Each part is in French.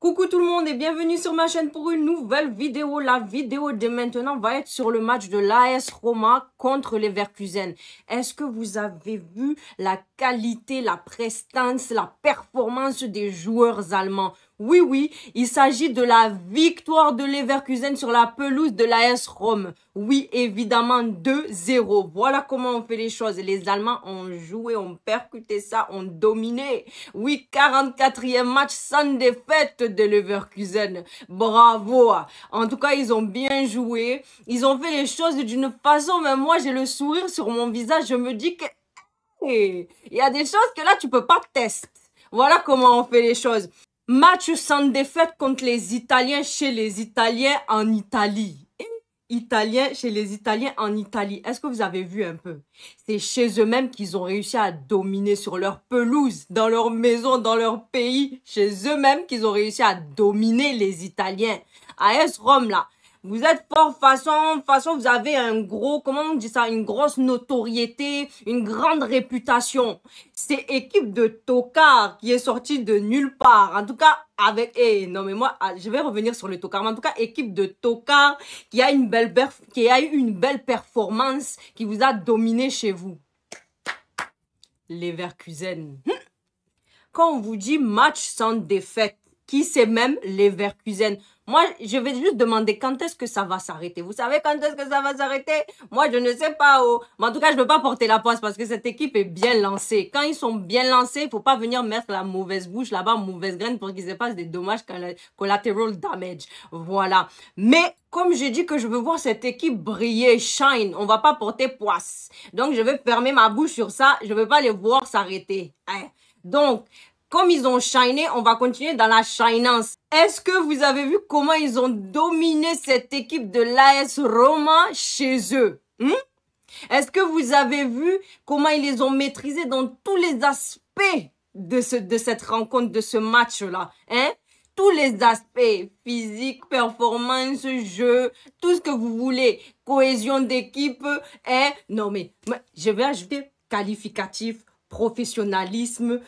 Coucou tout le monde et bienvenue sur ma chaîne pour une nouvelle vidéo. La vidéo de maintenant va être sur le match de l'AS Roma contre les Leverkusen. Est-ce que vous avez vu la qualité, la prestance, la performance des joueurs allemands? Oui, il s'agit de la victoire de Leverkusen sur la pelouse de l'AS Rome. Oui, évidemment, 2-0. Voilà comment on fait les choses. Les Allemands ont joué, ont percuté ça, ont dominé. Oui, 44e match sans défaite de Leverkusen. Bravo. En tout cas, ils ont bien joué. Ils ont fait les choses d'une façon, mais moi, j'ai le sourire sur mon visage. Je me dis que il y a des choses que là, tu peux pas tester. Voilà comment on fait les choses. Match sans défaite contre les Italiens chez les Italiens en Italie. Italiens chez les Italiens en Italie. Est-ce que vous avez vu un peu? C'est chez eux-mêmes qu'ils ont réussi à dominer sur leur pelouse, dans leur maison, dans leur pays. Chez eux-mêmes qu'ils ont réussi à dominer les Italiens. AS Rome, là. Vous êtes fort façon, vous avez un gros, comment on dit ça, une grosse notoriété, une grande réputation. C'est équipe de tocards qui est sortie de nulle part. En tout cas, avec, non mais moi, je vais revenir sur le tocard. Mais en tout cas, équipe de tocards qui a eu une belle performance, qui vous a dominé chez vous. Leverkusen. Quand on vous dit match sans défaite, qui c'est même Leverkusen? Moi, je vais juste demander quand est-ce que ça va s'arrêter. Vous savez quand est-ce que ça va s'arrêter? Moi, je ne sais pas. Mais en tout cas, je ne veux pas porter la poisse parce que cette équipe est bien lancée. Quand ils sont bien lancés, il ne faut pas venir mettre la mauvaise bouche là-bas, mauvaise graine pour qu'ils se passent des dommages collateral damage. Voilà. Mais comme j'ai dit que je veux voir cette équipe briller, shine, on ne va pas porter poisse. Donc, je vais fermer ma bouche sur ça. Je ne veux pas les voir s'arrêter. Hein? Donc, comme ils ont shiné, on va continuer dans la shinance. Est-ce que vous avez vu comment ils ont dominé cette équipe de l'AS Roma chez eux? Est-ce que vous avez vu comment ils les ont maîtrisés dans tous les aspects de cette rencontre, de ce match-là? Tous les aspects, physique, performance, jeu, tout ce que vous voulez, cohésion d'équipe, non mais, je vais ajouter qualificatif, professionnalisme,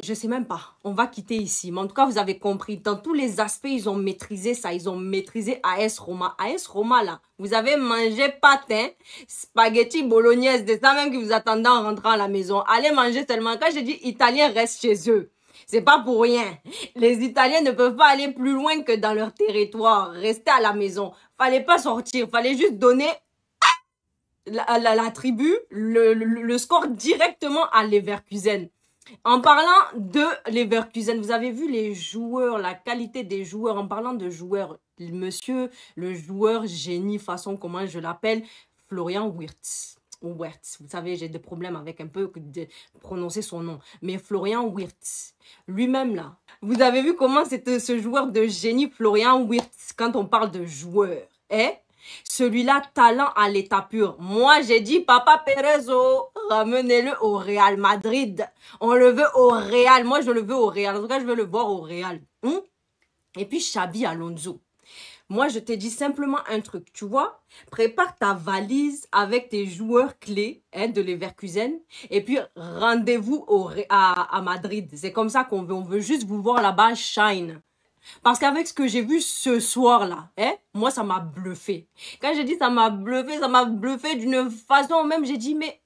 je sais même pas. On va quitter ici. Mais en tout cas, vous avez compris. Dans tous les aspects, ils ont maîtrisé ça. Ils ont maîtrisé AS Roma. AS Roma, là, vous avez mangé patin, spaghetti bolognaise. C'est ça même qui vous attendait en rentrant à la maison. Allez manger tellement. Quand je dis Italiens restent chez eux, c'est pas pour rien. Les Italiens ne peuvent pas aller plus loin que dans leur territoire. Rester à la maison. Fallait pas sortir. Fallait juste donner la tribu, le score directement à Leverkusen. En parlant de Leverkusen, vous avez vu les joueurs, la qualité des joueurs. En parlant de joueurs, monsieur, le joueur génie, façon comment je l'appelle, Florian Wirtz. Wirtz, vous savez, j'ai des problèmes avec un peu de prononcer son nom. Mais Florian Wirtz, lui-même là, vous avez vu comment c'était ce joueur de génie, Florian Wirtz, quand on parle de joueur, celui-là, talent à l'état pur. Moi, j'ai dit, Papa Perezo, ramenez-le au Real Madrid. On le veut au Real. Moi, je le veux au Real. En tout cas, je veux le voir au Real. Et puis, Xabi Alonso. Moi, je t'ai dit simplement un truc, tu vois. Prépare ta valise avec tes joueurs clés de Leverkusen. Et puis, rendez-vous à Madrid. C'est comme ça qu'on veut. On veut juste vous voir là-bas shine. Parce qu'avec ce que j'ai vu ce soir-là, moi, ça m'a bluffé. Quand j'ai dit ça m'a bluffé d'une façon même, j'ai dit, mais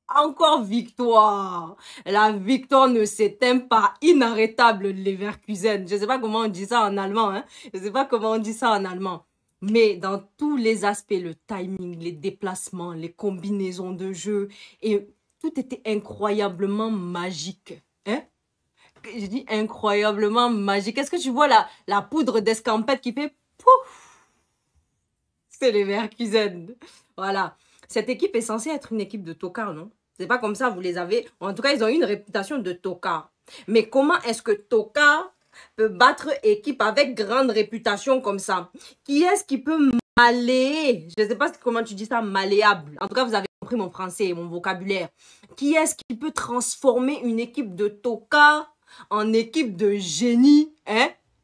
encore victoire. La victoire ne s'éteint pas. Inarrêtable, Leverkusen. Je ne sais pas comment on dit ça en allemand. Je ne sais pas comment on dit ça en allemand. Mais dans tous les aspects, le timing, les déplacements, les combinaisons de jeu, et tout était incroyablement magique. Je dis incroyablement magique. Est-ce que tu vois la poudre d'escampette qui fait pouf? C'est les Leverkusen. Voilà. Cette équipe est censée être une équipe de tocards, non? C'est pas comme ça, vous les avez. En tout cas, ils ont une réputation de tocards. Mais comment est-ce que tocard peut battre équipe avec grande réputation comme ça? Qui est-ce qui peut malléer? Je ne sais pas comment tu dis ça, malléable. En tout cas, vous avez compris mon français et mon vocabulaire. Qui est-ce qui peut transformer une équipe de tocards en équipe de génie,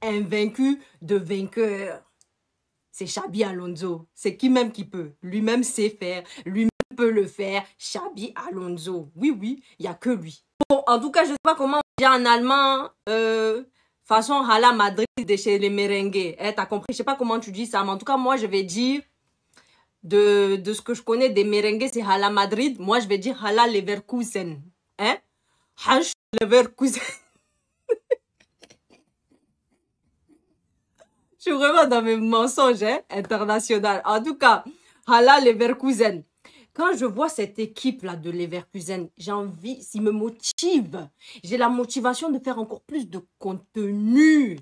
invaincu de vainqueur? C'est Xabi Alonso. C'est qui même qui peut. Lui-même sait faire. Lui-même peut le faire. Xabi Alonso. Oui, il n'y a que lui. Bon, en tout cas, je ne sais pas comment on dit en allemand. Façon Hala Madrid de chez les merengues. Eh, t'as compris? Je sais pas comment tu dis ça, mais en tout cas, moi, je vais dire de ce que je connais des merengues, c'est Hala Madrid. Moi, je vais dire Hala Leverkusen. Hein? Hash Leverkusen. Je suis vraiment dans mes mensonges hein, internationaux. En tout cas, Hala Leverkusen. Quand je vois cette équipe-là de Leverkusen, j'ai envie, s'il me motive, j'ai la motivation de faire encore plus de contenu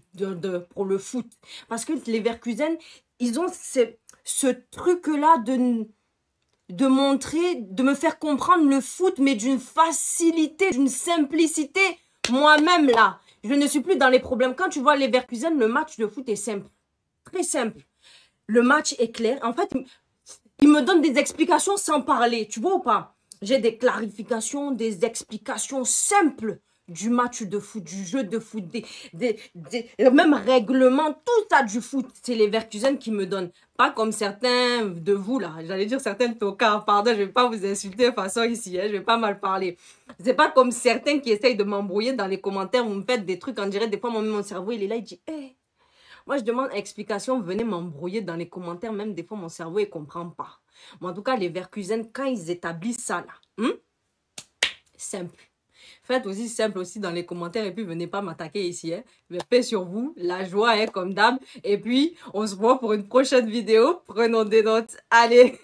pour le foot. Parce que Leverkusen, ils ont ce truc-là de montrer, de me faire comprendre le foot, mais d'une facilité, d'une simplicité. Moi-même, là, je ne suis plus dans les problèmes. Quand tu vois Leverkusen, le match de foot est simple. Très simple. Le match est clair. En fait, il me donne des explications sans parler. Tu vois ou pas? J'ai des clarifications, des explications simples du match de foot, du jeu de foot, même règlements, tout ça du foot. C'est les Leverkusen qui me donnent. Pas comme certains de vous, là. J'allais dire certains tocards. Pardon, je vais pas vous insulter de façon ici. Hein, je vais pas mal parler. C'est pas comme certains qui essayent de m'embrouiller dans les commentaires. Vous me faites des trucs, on dirait des fois, mon cerveau, il est là, il dit, hey. Moi, je demande explication, venez m'embrouiller dans les commentaires. Même des fois, mon cerveau, il ne comprend pas. Mais en tout cas, les Leverkusen, quand ils établissent ça, là, simple. Faites aussi simple aussi dans les commentaires et puis venez pas m'attaquer ici. Hein. Je vais paix sur vous, la joie est comme d'hab. Et puis, on se voit pour une prochaine vidéo. Prenons des notes. Allez,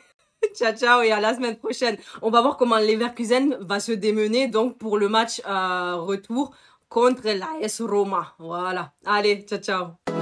ciao, ciao et à la semaine prochaine. On va voir comment les Leverkusen va se démener donc pour le match retour contre l'AS Roma. Voilà. Allez, ciao, ciao.